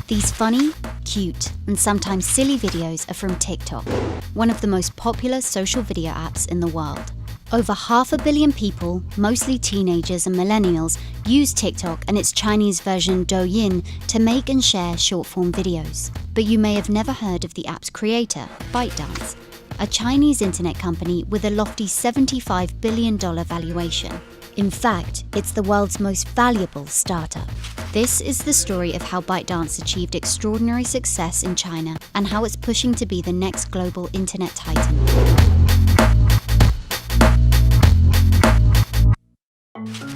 These funny, cute, and sometimes silly videos are from TikTok, one of the most popular social video apps in the world. Over 500 million people, mostly teenagers and millennials, use TikTok and its Chinese version Douyin to make and share short-form videos. But you may have never heard of the app's creator, ByteDance, a Chinese internet company with a lofty $75 billion valuation. In fact, it's the world's most valuable startup. This is the story of how ByteDance achieved extraordinary success in China and how it's pushing to be the next global internet titan.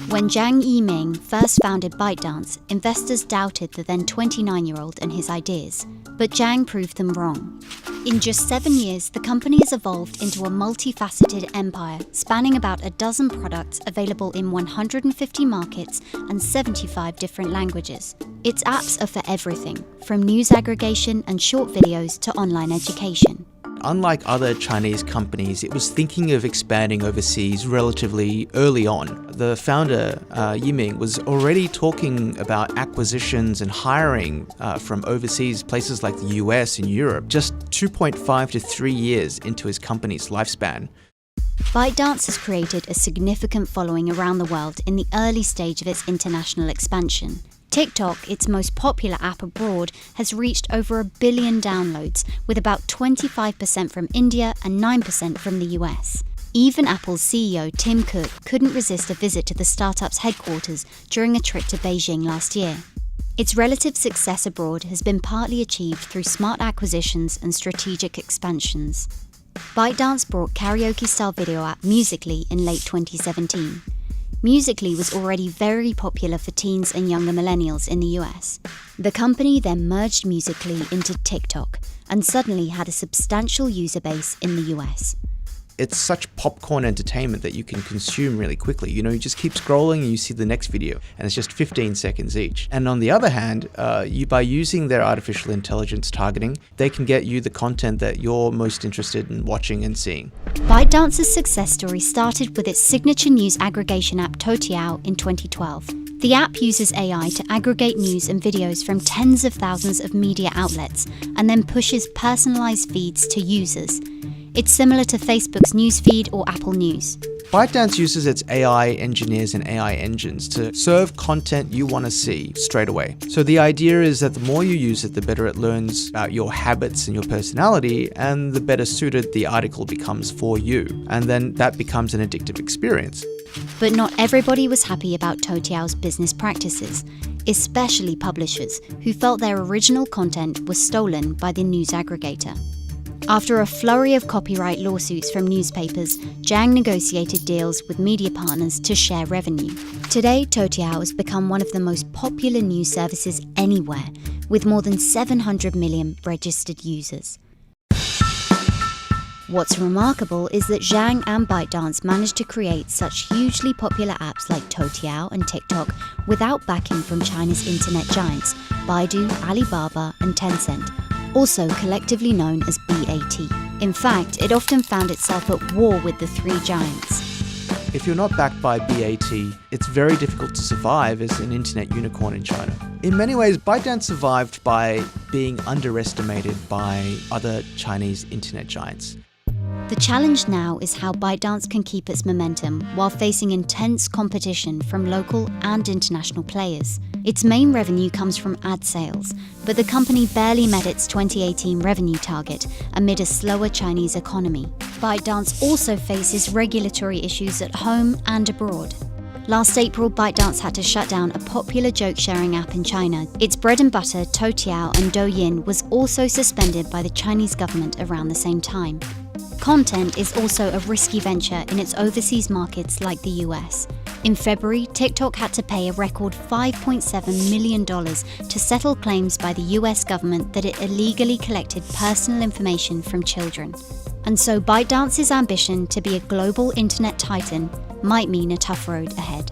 When Zhang Yiming first founded ByteDance, investors doubted the then 29-year-old and his ideas, but Zhang proved them wrong. In just 7 years, the company has evolved into a multifaceted empire spanning about a dozen products available in 150 markets and 75 different languages. Its apps are for everything, from news aggregation and short videos to online education. Unlike other Chinese companies, it was thinking of expanding overseas relatively early on. The founder, Yiming, was already talking about acquisitions and hiring from overseas places like the US and Europe, just 2.5 to 3 years into his company's lifespan. ByteDance has created a significant following around the world in the early stage of its international expansion. TikTok, its most popular app abroad, has reached over 1 billion downloads, with about 25% from India and 9% from the US. Even Apple's CEO Tim Cook couldn't resist a visit to the startup's headquarters during a trip to Beijing last year. Its relative success abroad has been partly achieved through smart acquisitions and strategic expansions. ByteDance brought karaoke-style video app Musical.ly in late 2017. Musical.ly was already very popular for teens and younger millennials in the US. The company then merged Musical.ly into TikTok and suddenly had a substantial user base in the US. It's such popcorn entertainment that you can consume really quickly. You know, you just keep scrolling and you see the next video, and it's just 15 seconds each. And on the other hand, by using their artificial intelligence targeting, they can get you the content that you're most interested in watching and seeing. ByteDance's success story started with its signature news aggregation app Toutiao in 2012. The app uses AI to aggregate news and videos from tens of thousands of media outlets and then pushes personalized feeds to users. It's similar to Facebook's newsfeed or Apple News. ByteDance uses its AI engineers and AI engines to serve content you want to see straight away. So the idea is that the more you use it, the better it learns about your habits and your personality, and the better suited the article becomes for you. And then that becomes an addictive experience. But not everybody was happy about Toutiao's business practices, especially publishers who felt their original content was stolen by the news aggregator. After a flurry of copyright lawsuits from newspapers, Zhang negotiated deals with media partners to share revenue. Today, Toutiao has become one of the most popular news services anywhere, with more than 700 million registered users. What's remarkable is that Zhang and ByteDance managed to create such hugely popular apps like Toutiao and TikTok without backing from China's internet giants, Baidu, Alibaba, and Tencent, also collectively known as BAT. In fact, it often found itself at war with the three giants. If you're not backed by BAT, it's very difficult to survive as an internet unicorn in China. In many ways, ByteDance survived by being underestimated by other Chinese internet giants. The challenge now is how ByteDance can keep its momentum while facing intense competition from local and international players. Its main revenue comes from ad sales, but the company barely met its 2018 revenue target amid a slower Chinese economy. ByteDance also faces regulatory issues at home and abroad. Last April, ByteDance had to shut down a popular joke-sharing app in China. Its bread and butter, Toutiao and Douyin, was also suspended by the Chinese government around the same time. Content is also a risky venture in its overseas markets like the US. In February, TikTok had to pay a record $5.7 million to settle claims by the US government that it illegally collected personal information from children. And so ByteDance's ambition to be a global internet titan might mean a tough road ahead.